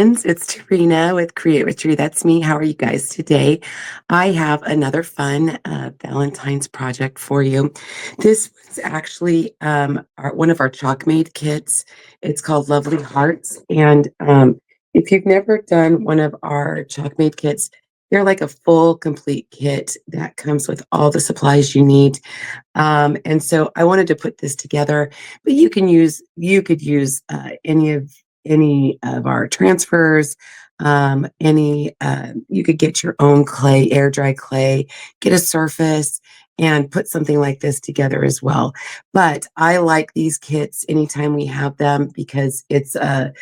It's Tarina with Create with Tree. That's me. How are you guys today? I have another fun Valentine's project for you. This was actually one of our chalk made kits. It's called Lovely Hearts. And if you've never done one of our chalk made kits, they're like a full, complete kit that comes with all the supplies you need. And so I wanted to put this together, but you could use any of our transfers, you could get your own clay, air dry clay, get a surface and put something like this together as well. But I like these kits anytime we have them because it's a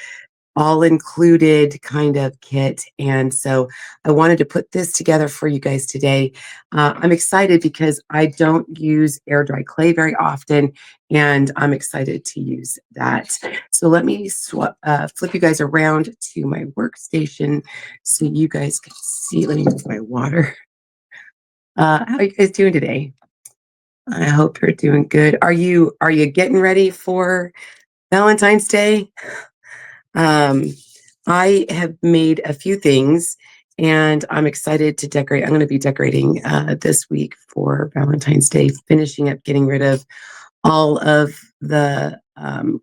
all included kind of kit. And so I wanted to put this together for you guys today. I'm excited because I don't use air dry clay very often, and I'm excited to use that. So let me flip you guys around to my workstation so you guys can see. Let me move my water. How are you guys doing today? I hope you're doing good. Are you getting ready for Valentine's Day? Um, I have made a few things and I'm excited to decorate. I'm going to be decorating this week for Valentine's Day, finishing up getting rid of all of the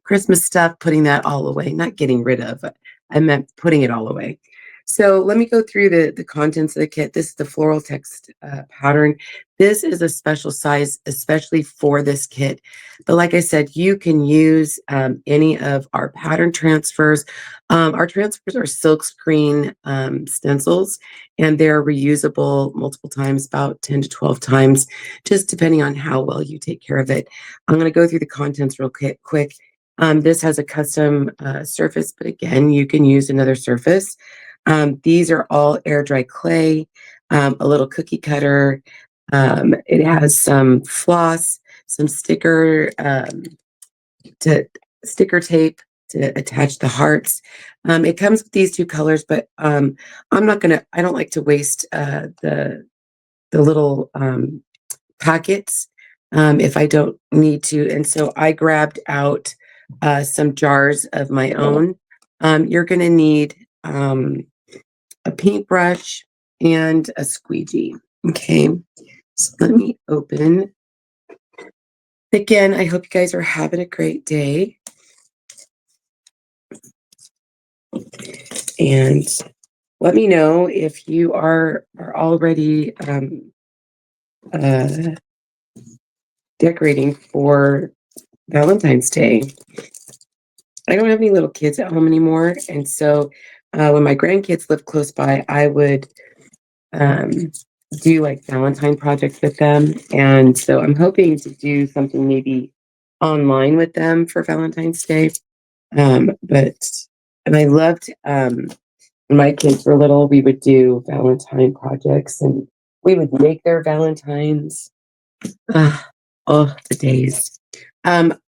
Christmas stuff, putting that all away. Not getting rid of, I meant putting it all away. So let me go through the contents of the kit. This is the floral text pattern. This is a special size, especially for this kit. But like I said, you can use any of our pattern transfers. Our transfers are silk screen stencils, and they're reusable multiple times, about 10 to 12 times, just depending on how well you take care of it. I'm going to go through the contents real quick. This has a custom surface, but again, you can use another surface. These are all air dry clay, a little cookie cutter. It has some floss, some to sticker tape to attach the hearts. It comes with these two colors, but I don't like to waste the little packets if I don't need to. And so I grabbed out some jars of my own. You're going to need a paintbrush and a squeegee. Okay, so let me open. Again, I hope you guys are having a great day. And let me know if you are already uh, decorating for Valentine's Day. I don't have any little kids at home anymore. And so when my grandkids lived close by, I would um, do like Valentine projects with them. And so I'm hoping to do something maybe online with them for Valentine's Day. And I loved when my kids were little, we would do Valentine projects and we would make their Valentines. Ah, oh, the days.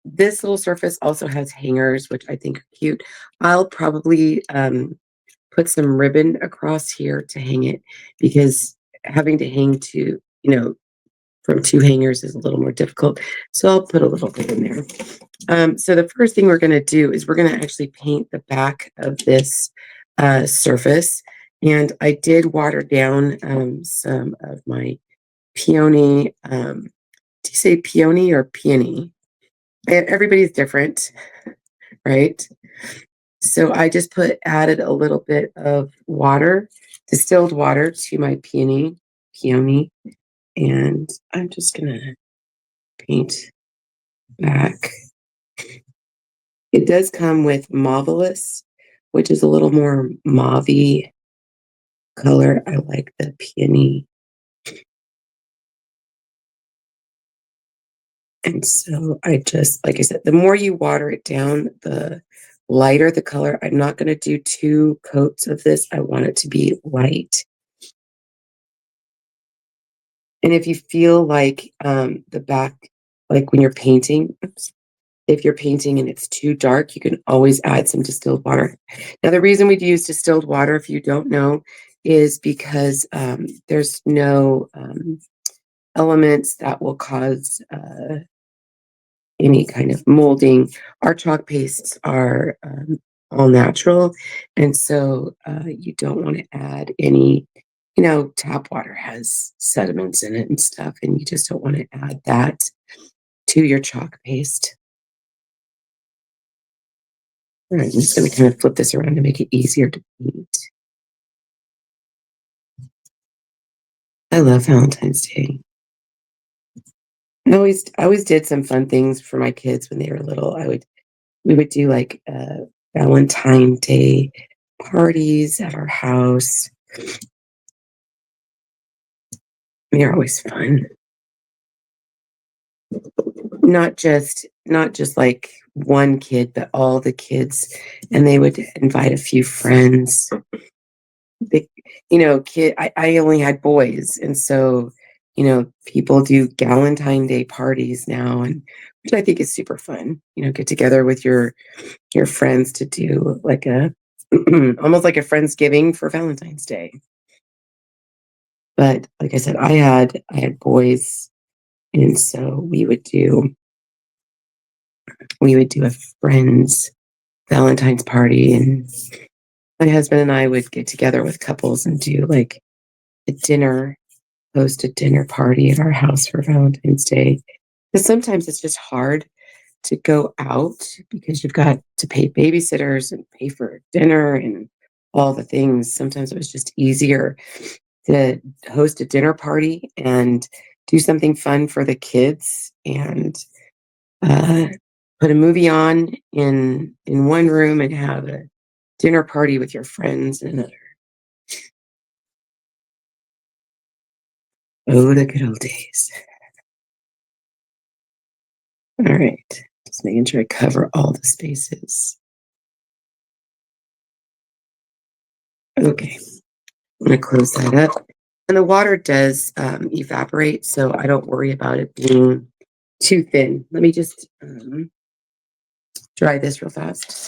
This little surface also has hangers, which I think are cute. I'll probably put some ribbon across here to hang it because having to hang from two hangers is a little more difficult. So I'll put a little bit in there. So the first thing we're going to do is we're going to actually paint the back of this surface. And I did water down some of my peony. Do you say peony or peony? Everybody's different, right? So I just added a little bit of water, distilled water to my peony, and I'm just gonna paint back. It does come with Marvelous, which is a little more mauvey color. I like the peony. And so I just, like I said, the more you water it down, the lighter the color. I'm not going to do two coats of this. I want it to be light. And if you feel like the back, like when you're painting, if you're painting and it's too dark, you can always add some distilled water. Now, the reason we use distilled water, if you don't know, is because there's no elements that will cause any kind of molding. Our chalk pastes are all natural, and so, you don't wanna add any tap water has sediments in it and stuff, and you just don't wanna add that to your chalk paste. Alright, I'm just gonna kind of flip this around to make it easier to paint. I love Valentine's Day. I always did some fun things for my kids when they were little. I would We would do, like, Valentine Day parties at our house. They're always fun. Not just, like, one kid, but all the kids, and they would invite a few friends. They kid I only had boys, and so, people do Galentine Day parties now, and which I think is super fun, get together with your friends to do, like, a almost like a Friendsgiving for Valentine's Day. But, like I said, I had boys, and so we would do a friend's Valentine's party, and my husband and I would get together with couples and do, like, a dinner host a dinner party at our house for Valentine's Day. Because sometimes it's just hard to go out because you've got to pay babysitters and pay for dinner and all the things. Sometimes it was just easier to host a dinner party and do something fun for the kids and uh, put a movie on in one room and have a dinner party with your friends in another. Oh, the good old days. All right. Just making sure I cover all the spaces. Okay. I'm going to close that up. And the water does evaporate, so I don't worry about it being too thin. Let me just dry this real fast.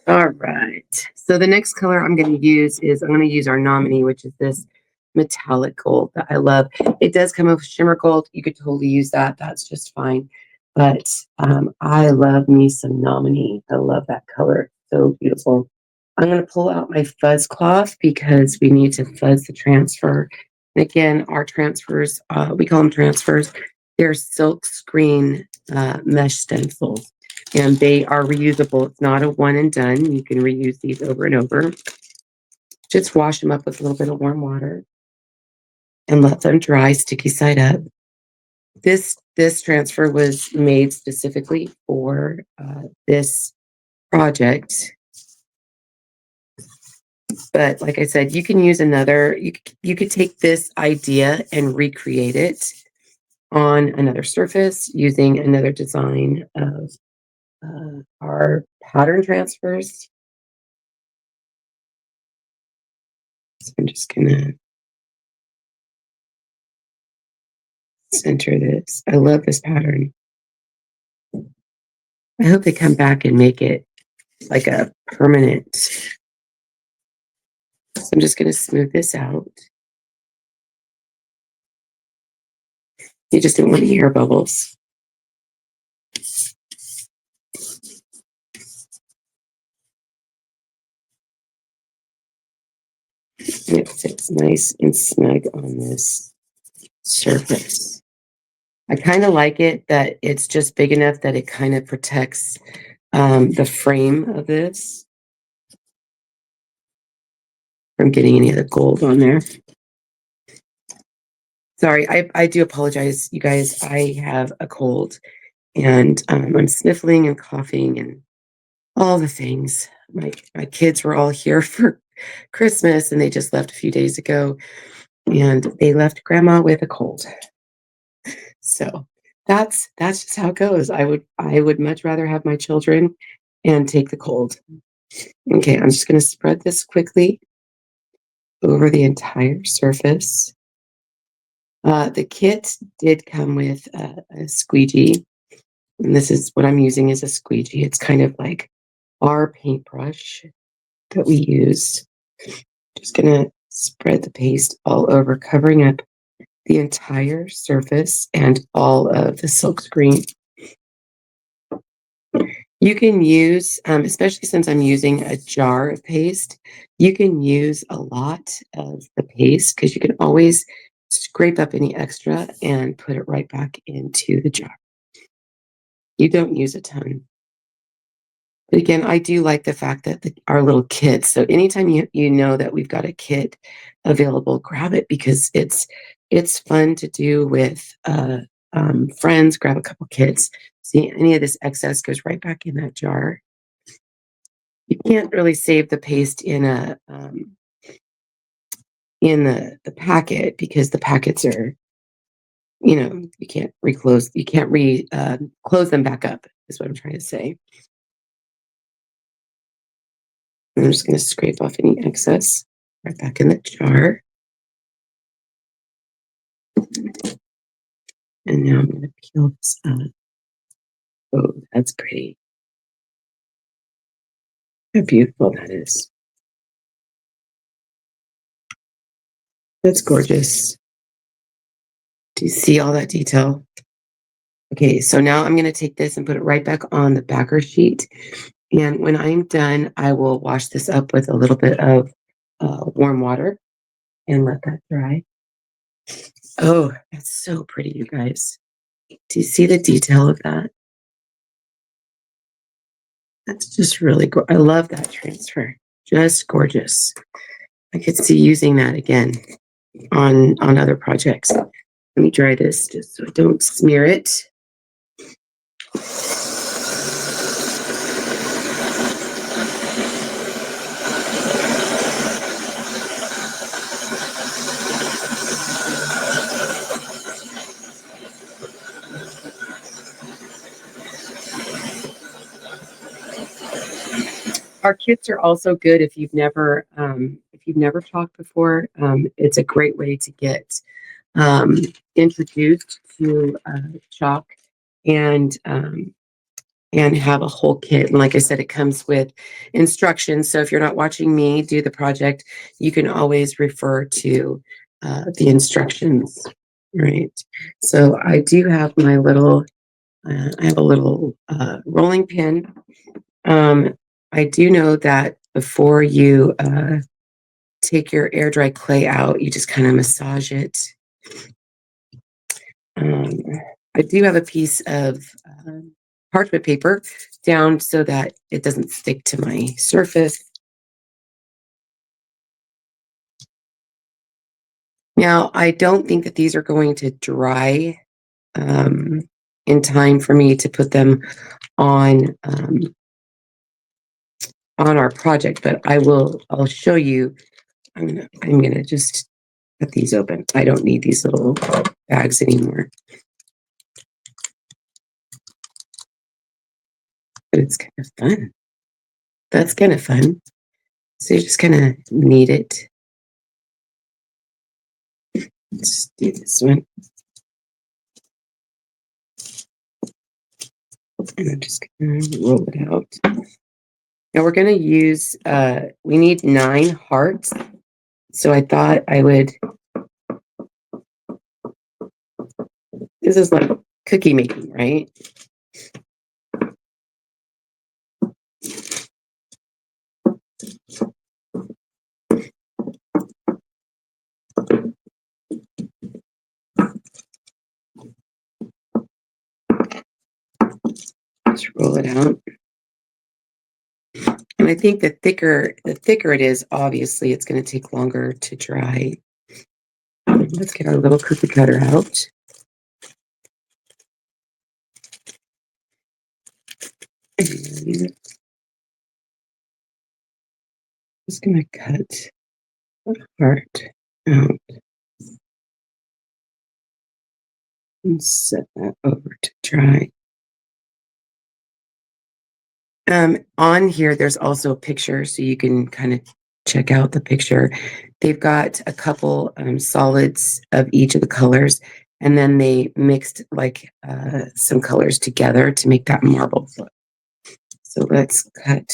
All right. So the next color I'm going to use our nominee, which is this metallic gold that I love. It does come with shimmer gold. You could totally use that. That's just fine. But I love me some nominee. I love that color. So beautiful. I'm going to pull out my fuzz cloth because we need to fuzz the transfer. And again, our transfers, we call them transfers. They're silk screen mesh stencils and they are reusable. It's not a one and done. You can reuse these over and over. Just wash them up with a little bit of warm water and let them dry, sticky side up. This transfer was made specifically for this project. But like I said, you can use another. You could take this idea and recreate it on another surface using another design of our pattern transfers. So I'm just gonna center this. I love this pattern. I hope they come back and make it like a permanent. So I'm just going to smooth this out. You just don't want any air bubbles. And it sits nice and snug on this surface. I kind of like it that it's just big enough that it kind of protects the frame of this from getting any of the gold on there. Sorry, I do apologize, you guys. I have a cold and I'm sniffling and coughing and all the things. My kids were all here for Christmas and they just left a few days ago and they left grandma with a cold. So that's just how it goes. I would much rather have my children and take the cold. Okay, I'm just going to spread this quickly over the entire surface. The kit did come with a squeegee, and this is what I'm using is a squeegee. It's kind of like our paintbrush that we use. Just going to spread the paste all over, covering up the entire surface and all of the silk screen. You can use, especially since I'm using a jar of paste, you can use a lot of the paste because you can always scrape up any extra and put it right back into the jar. You don't use a ton. But again, I do like the fact that our little kits. So anytime you know that we've got a kit available, grab it because it's fun to do with friends. Grab a couple kits. See, any of this excess goes right back in that jar. You can't really save the paste in the packet because the packets are, you can't reclose, you can't close them back up. Is what I'm trying to say. I'm just going to scrape off any excess right back in the jar. And now I'm going to peel this out. Oh, that's pretty. How beautiful that is. That's gorgeous. Do you see all that detail? Okay, so now I'm going to take this and put it right back on the backer sheet. And when I'm done, I will wash this up with a little bit of warm water and let that dry. Oh, that's so pretty, you guys. Do you see the detail of that? That's just really I love that transfer. Just gorgeous. I could see using that again on other projects. Let me dry this just so I don't smear it. Our kits are also good if you've never chalked before. It's a great way to get um, introduced to chalk and and have a whole kit. And like I said, it comes with instructions. So if you're not watching me do the project, you can always refer to the instructions. Right. So I do have my little. I have a little rolling pin. Um, I do know that before you take your air dry clay out, you just kind of massage it. Um, I do have a piece of parchment paper down so that it doesn't stick to my surface. Now, I don't think that these are going to dry um, in time for me to put them on on our project, but I'll show you. I'm gonna just cut these open. I don't need these little bags anymore. But it's kind of fun. That's kind of fun. So you just kind of knead it. Let's do this one. And I'm just gonna roll it out. Now we're gonna use we need 9 hearts. So I thought I would this is like cookie making, right? Just roll it out. And I think the thicker it is, obviously it's going to take longer to dry. Let's get our little cookie cutter out. And just going to cut a heart out and set that over to dry. On here, there's also a picture, so you can kind of check out the picture. They've got a couple solids of each of the colors, and then they mixed like some colors together to make that marble look. So let's cut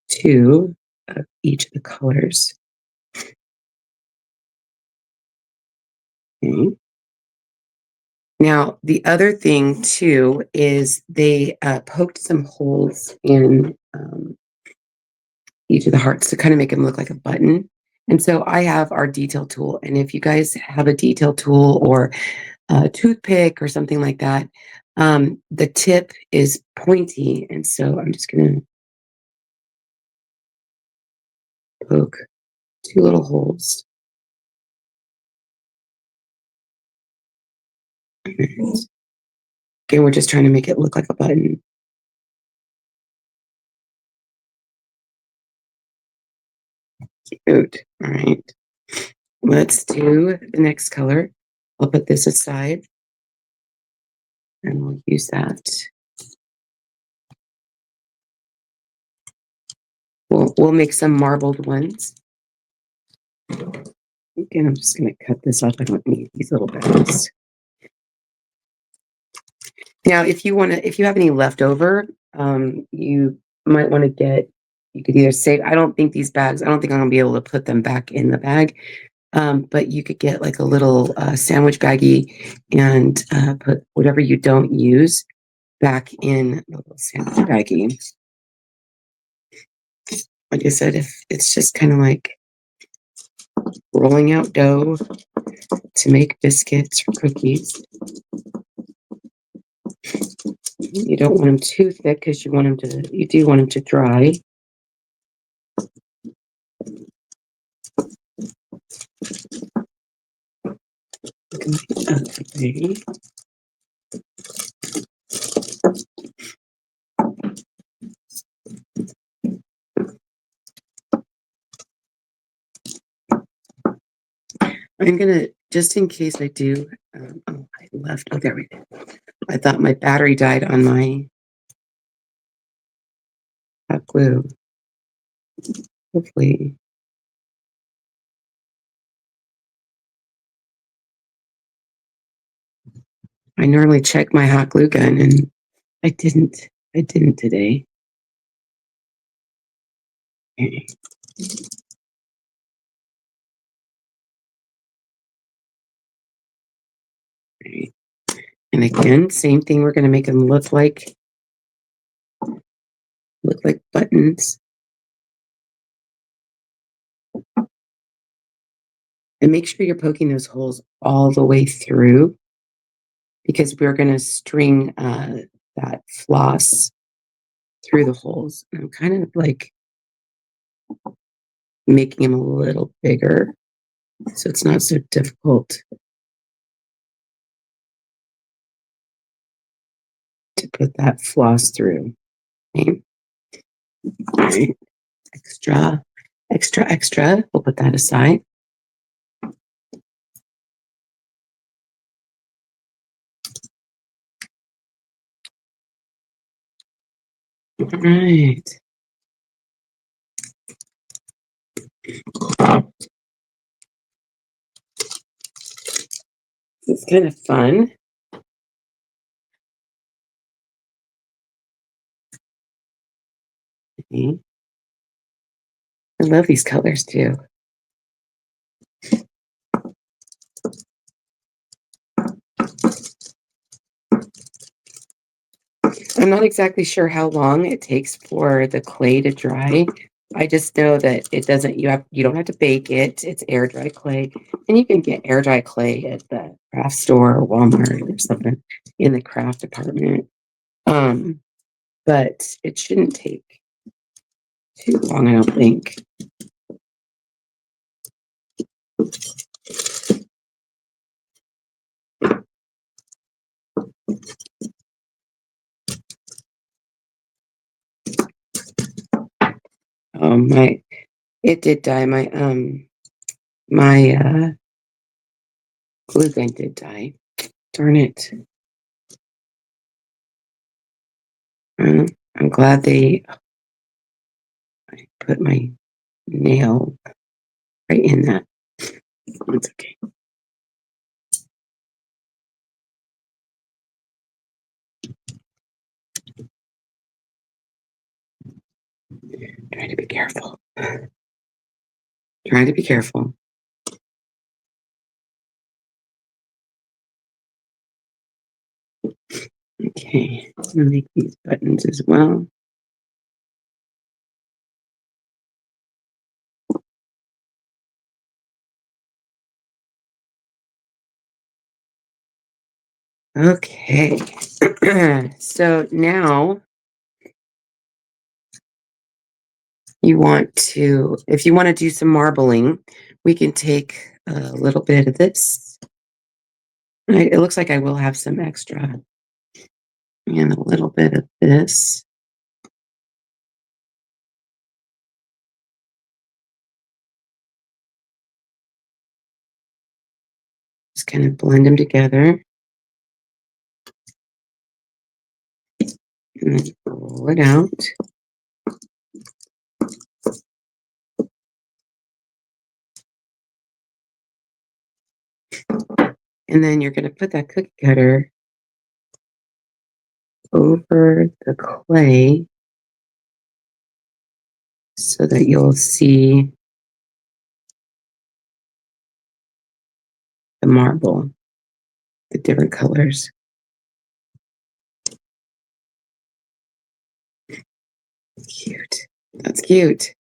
two of each of the colors. Okay. Now, the other thing too is they poked some holes in each of the hearts to kind of make them look like a button. And so I have our detail tool. And if you guys have a detail tool or a toothpick or something like that, the tip is pointy. And so I'm just going to poke two little holes. Again, we're just trying to make it look like a button. Cute. All right. Let's do the next color. I'll put this aside and we'll use that. We'll make some marbled ones. Again, I'm just going to cut this off. I don't need these little bags. Now, if you have any leftover, you might want to you could either save, I don't think I'm going to be able to put them back in the bag. But you could get like a little sandwich baggie and put whatever you don't use back in the little sandwich baggie. Like I said, if it's just kind of like rolling out dough to make biscuits or cookies. You don't want them too thick because you do want them to dry. Okay. I'm gonna, just in case I do, there we go. I thought my battery died on my hot glue. Hopefully. I normally check my hot glue gun and I didn't. I didn't today. Okay. Right. And again, same thing. We're going to make them look like buttons. And make sure you're poking those holes all the way through because we're going to string that floss through the holes. And I'm kind of like making them a little bigger so it's not so difficult to put that floss through. Okay. All right. Extra, extra, extra. We'll put that aside. All right. It's kind of fun. Okay. I love these colors too. I'm not exactly sure how long it takes for the clay to dry. I just know that it doesn't, you don't have to bake it. It's air dry clay. And you can get air dry clay at the craft store or Walmart or something in the craft department. But it shouldn't take too long, I don't think. It did die. My glue gun did die. Darn it. I'm glad they I put my nail right in that. It's okay. Trying to be careful. Trying to be careful. Okay. I'm gonna make these buttons as well. Okay. So now you want to, if you want to do some marbling, we can take a little bit of this. It looks like I will have some extra and a little bit of this. Just kind of blend them together and then roll it out. And then you're going to put that cookie cutter over the clay so that you'll see the marble, the different colors. Cute. That's cute.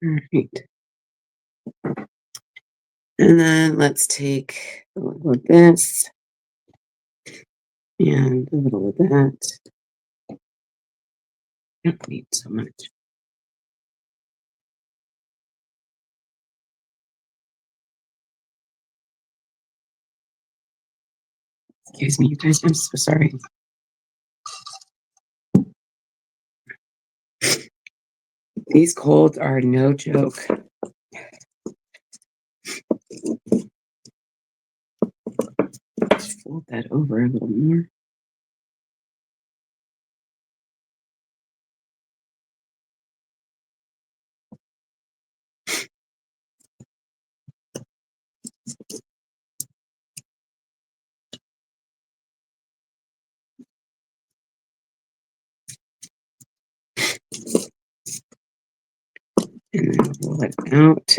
All right. And then let's take a little of this and a little of that. I don't need so much. Excuse me, you guys. I'm so sorry. These colds are no joke. Just fold that over a little more. And then roll it out.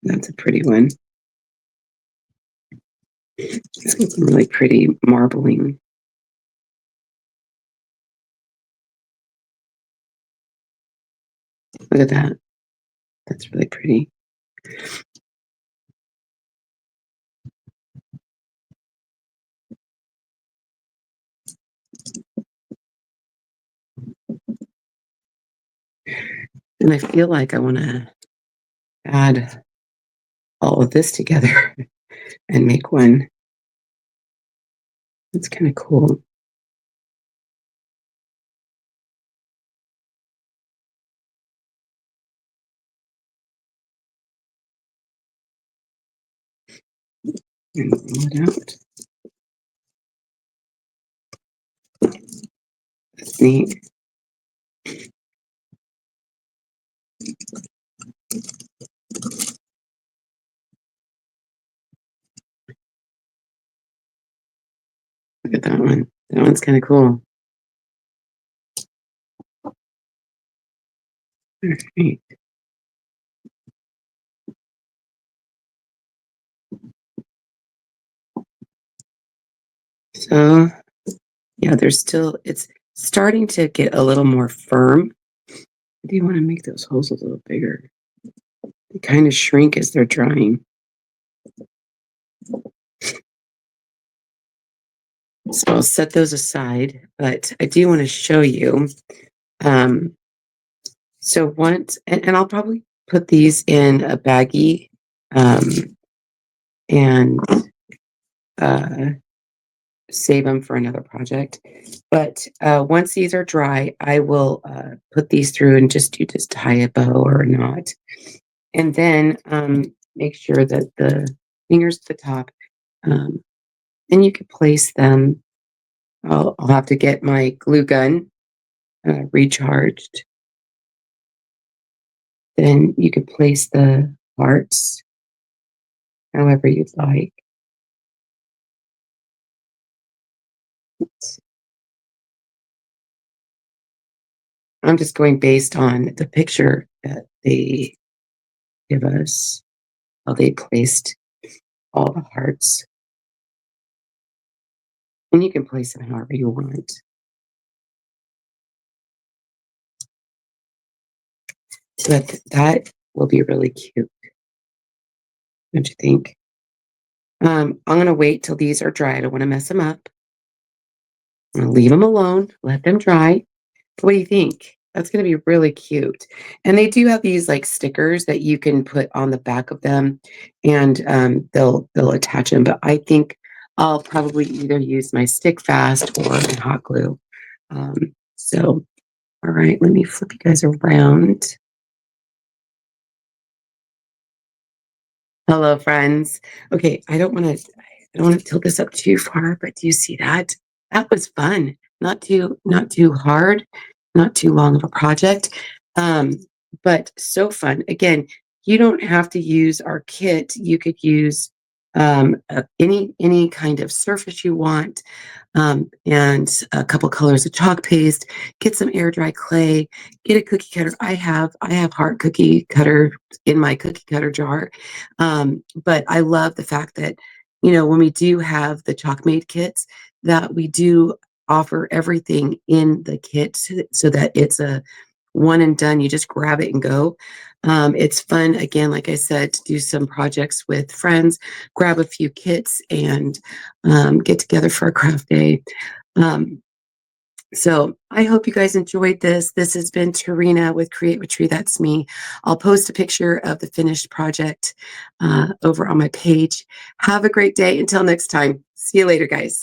That's a pretty one. That's really pretty marbling. Look at that. That's really pretty. And I feel like I want to add all of this together and make one. It's kind of cool. And roll it out. That's neat. Look at that one. That one's kind of cool. All right. So, yeah, there's still, it's starting to get a little more firm. I do want to make those holes a little bigger. They kind of shrink as they're drying. So I'll set those aside, but I do want to show you. Um, so once, and I'll probably put these in a baggie um, and uh, save them for another project. But once these are dry, I will put these through and just tie a bow or a knot. And then make sure that the fingers at the top, um, and you could place them. I'll have to get my glue gun recharged. Then you could place the hearts however you'd like. I'm just going based on the picture that they give us, how they placed all the hearts. And you can place them however you want. So that will be really cute, don't you think? I'm gonna wait till these are dry. I don't want to mess them up. I'm gonna leave them alone, let them dry. What do you think? That's gonna be really cute. And they do have these like stickers that you can put on the back of them, and they'll attach them. But I think I'll probably either use my stick fast or my hot glue. So all right, let me flip you guys around. Hello, friends. Okay, I don't want to tilt this up too far, but do you see that? That was fun. Not too hard, not too long of a project. Um, but so fun. Again, you don't have to use our kit. You could use any kind of surface you want, and a couple colors of chalk paste. Get some air dry clay. Get a cookie cutter. I have heart cookie cutter in my cookie cutter jar. But I love the fact that, when we do have the chalk made kits, that we do offer everything in the kit so that it's a one and done. You just grab it and go. It's fun, again, like I said, to do some projects with friends, grab a few kits, and get together for a craft day. Um, so I hope you guys enjoyed this. This has been Tarina with Create with Tree. That's me. I'll post a picture of the finished project over on my page. Have a great day. Until next time. See you later, guys.